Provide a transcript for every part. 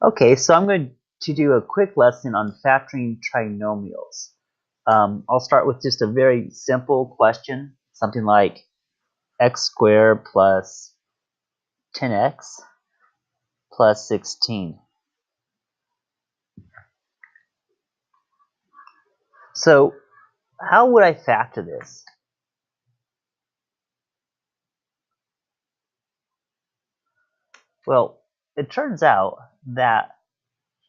Okay, so I'm going to do a quick lesson on factoring trinomials. I'll start with just a very simple question, something like x squared plus 10x plus 16. So how would I factor this? Well, it turns out that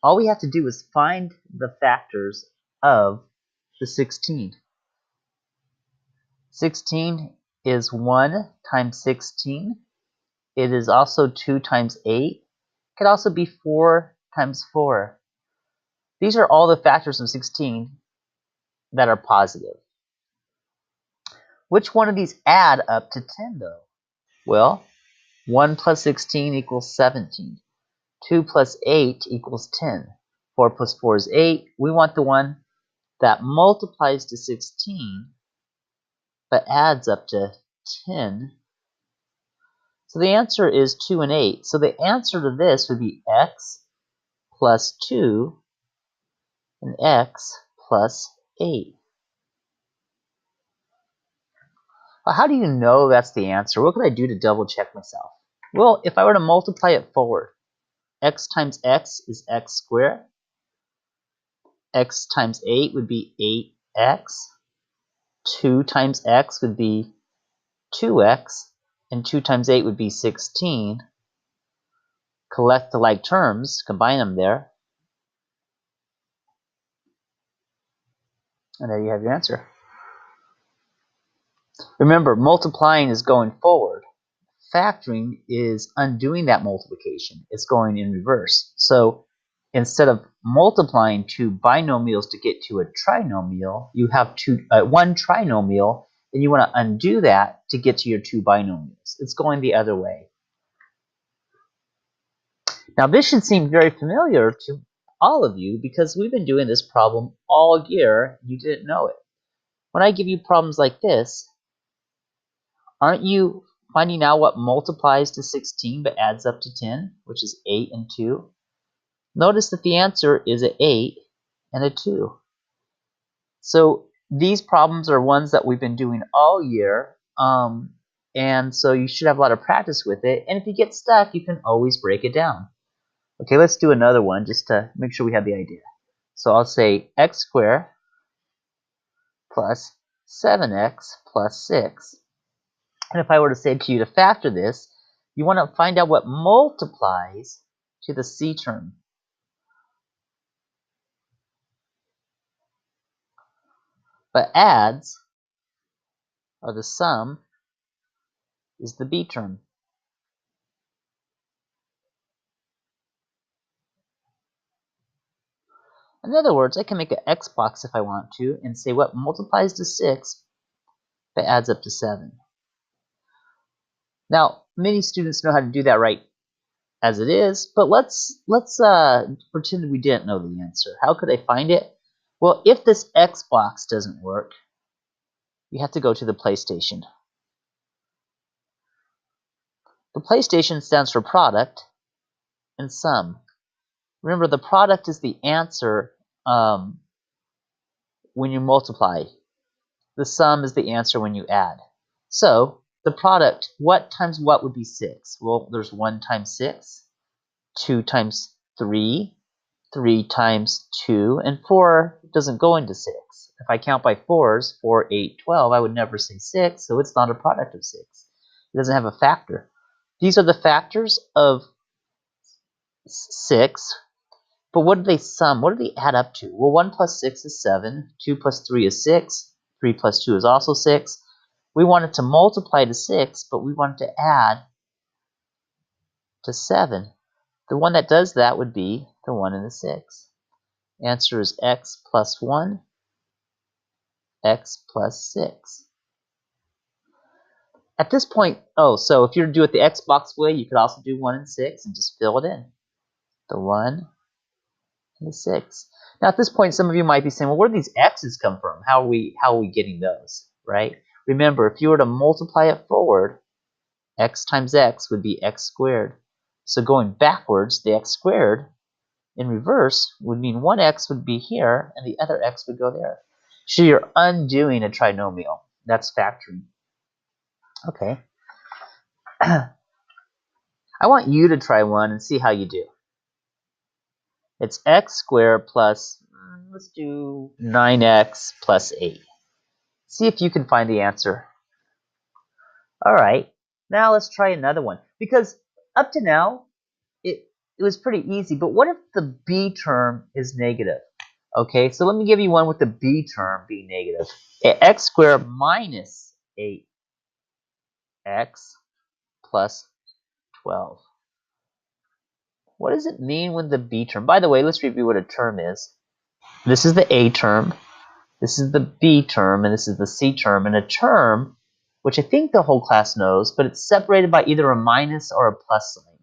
all we have to do is find the factors of the 16. 16 is 1 times 16. It is also 2 times 8. It could also be 4 times 4. These are all the factors of 16 that are positive. Which one of these add up to 10 though? Well, 1 plus 16 equals 17. 2 plus 8 equals 10. 4 plus 4 is 8. We want the one that multiplies to 16 but adds up to 10. So the answer is 2 and 8. So the answer to this would be x plus 2 and x plus 8. Well, how do you know that's the answer? What could I do to double check myself? Well, if I were to multiply it forward, x times x is x squared. X times 8 would be 8x. 2 times x would be 2x. And 2 times 8 would be 16. Collect the like terms, combine them there. And there you have your answer. Remember, multiplying is going forward. Factoring is undoing that multiplication. It's going in reverse. So instead of multiplying two binomials to get to a trinomial, you have one trinomial, and you want to undo that to get to your two binomials. It's going the other way. Now this should seem very familiar to all of you because we've been doing this problem all year. You didn't know it. When I give you problems like this, aren't you finding out what multiplies to 16 but adds up to 10, which is 8 and 2? Notice that the answer is an 8 and a 2. So these problems are ones that we've been doing all year, and so you should have a lot of practice with it. And if you get stuck, you can always break it down. Okay, let's do another one just to make sure we have the idea. So I'll say x squared plus 7x plus 6. And if I were to say to you to factor this, you want to find out what multiplies to the c term. But adds, or the sum, is the b term. In other words, I can make an x box if I want to and say what multiplies to 6 but adds up to 7. Now, many students know how to do that right as it is, but let's pretend we didn't know the answer. How could I find it? Well, if this x box doesn't work, you have to go to the PlayStation. The PlayStation stands for product and sum. Remember, the product is the answer when you multiply. The sum is the answer when you add. So the product, what times what would be 6? Well, there's 1 times 6, 2 times 3, 3 times 2, and 4 doesn't go into 6. If I count by 4s, 4, 8, 12, I would never say 6, so it's not a product of 6. It doesn't have a factor. These are the factors of 6, but what do they sum? What do they add up to? Well, 1 plus 6 is 7, 2 plus 3 is 6, 3 plus 2 is also 6. We want it to multiply to 6, but we want it to add to 7. The one that does that would be the 1 and the 6. Answer is x plus 1, x plus 6. At this point, so if you do it the x box way, you could also do 1 and 6 and just fill it in. The 1 and the 6. Now at this point, some of you might be saying, well, where do these x's come from? How are we getting those, right? Remember, if you were to multiply it forward, x times x would be x squared. So going backwards, the x squared in reverse would mean one x would be here and the other x would go there. So you're undoing a trinomial. That's factoring. Okay. I want you to try one and see how you do. It's x squared plus, let's do 9x plus 8. See if you can find the answer. All right, now let's try another one. Because up to now, it was pretty easy. But what if the b term is negative? Okay, so let me give you one with the b term being negative. X squared minus 8x plus 12. What does it mean when the b term? By the way, let's review what a term is. This is the a term, this is the b term, and this is the c term. And a term, which I think the whole class knows, but it's separated by either a minus or a plus sign.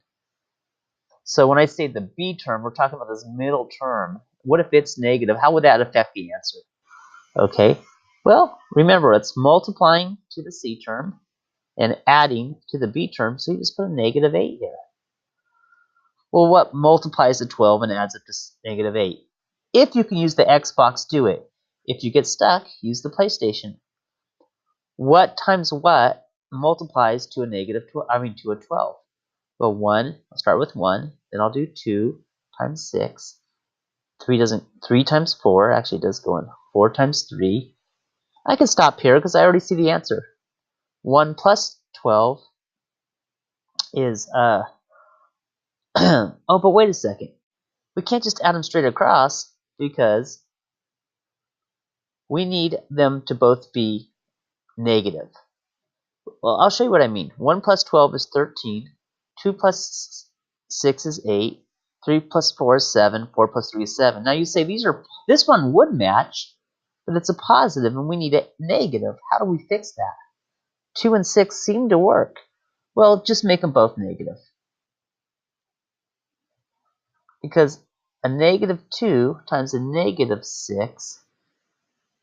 So when I say the b term, we're talking about this middle term. What if it's negative? How would that affect the answer? Okay, well, remember, it's multiplying to the c term and adding to the b term, so you just put a negative 8 here. Well, what multiplies to 12 and adds up to negative 8? If you can use the Xbox, do it. If you get stuck, use the PlayStation. What times what multiplies to a to a 12? Well, 1, I'll start with 1, then I'll do 2 times 6. 3 times 4, actually it does go in 4 times 3. I can stop here because I already see the answer. 1 plus 12 is, oh, but wait a second. We can't just add them straight across because we need them to both be negative. Well, I'll show you what I mean. 1 plus 12 is 13. 2 plus 6 is 8. 3 plus 4 is 7. 4 plus 3 is 7. Now you say this one would match, but it's a positive and we need a negative. How do we fix that? 2 and 6 seem to work. Well, just make them both negative. Because a negative 2 times a negative 6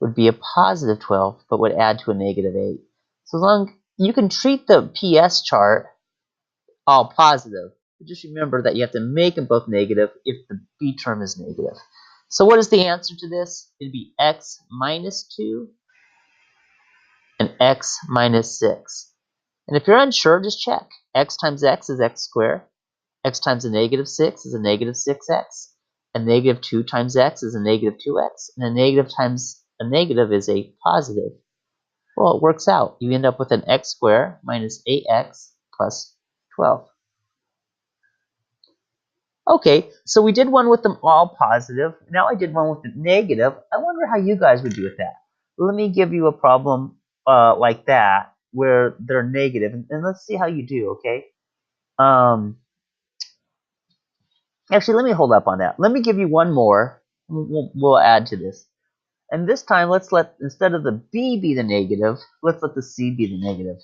would be a positive 12, but would add to a negative 8. So long you can treat the PS chart all positive, but just remember that you have to make them both negative if the b term is negative. So what is the answer to this? It'd be x minus 2 and x minus 6. And if you're unsure, just check. X times x is x squared. X times a negative 6 is a negative 6x. A negative 2 times x is a negative 2x. And a negative times a negative is a positive. Well, it works out. You end up with an x squared minus 8x plus 12. Okay, so we did one with them all positive. Now I did one with the negative. I wonder how you guys would do with that. Let me give you a problem like that where they're negative, and let's see how you do, okay? Actually, let me hold up on that. Let me give you one more. We'll add to this. And this time, let's let, instead of the b be the negative, let's let the c be the negative.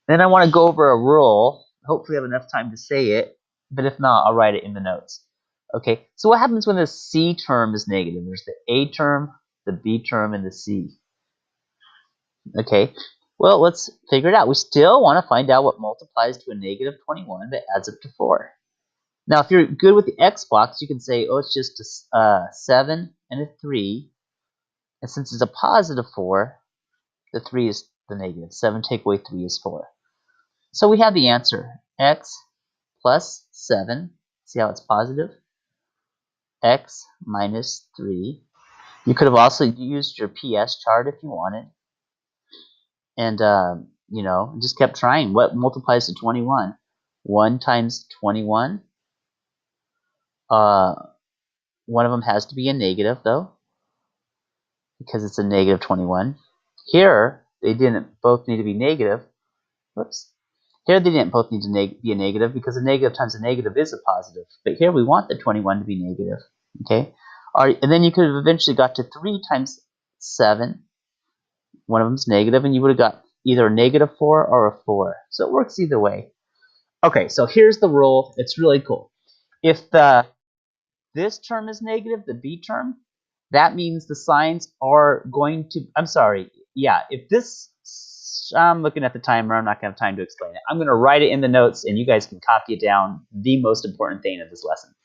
Then I want to go over a rule. Hopefully I have enough time to say it, but if not, I'll write it in the notes. Okay, so what happens when the c term is negative? There's the a term, the b term, and the c. Okay, well, let's figure it out. We still want to find out what multiplies to a negative 21 that adds up to 4. Now, if you're good with the Xbox, you can say, oh, it's just a 7 and a 3. And since it's a positive 4, the 3 is the negative. 7 take away 3 is 4. So we have the answer. X plus 7. See how it's positive? X minus 3. You could have also used your PS chart if you wanted. And, you know, just kept trying. What multiplies to 21? 1 times 21. One of them has to be a negative, though, because it's a negative 21. Here, they didn't both need to be negative. Whoops. Here, they didn't both need to be a negative because a negative times a negative is a positive. But here, we want the 21 to be negative. Okay? All right, and then you could have eventually got to 3 times 7. One of them is negative, and you would have got either a negative 4 or a 4. So it works either way. Okay, so here's the rule. It's really cool. If this term is negative, the b term, that means the signs are going to, I'm sorry, yeah, if this, I'm looking at the timer, I'm not going to have time to explain it. I'm going to write it in the notes, and you guys can copy it down, the most important thing of this lesson.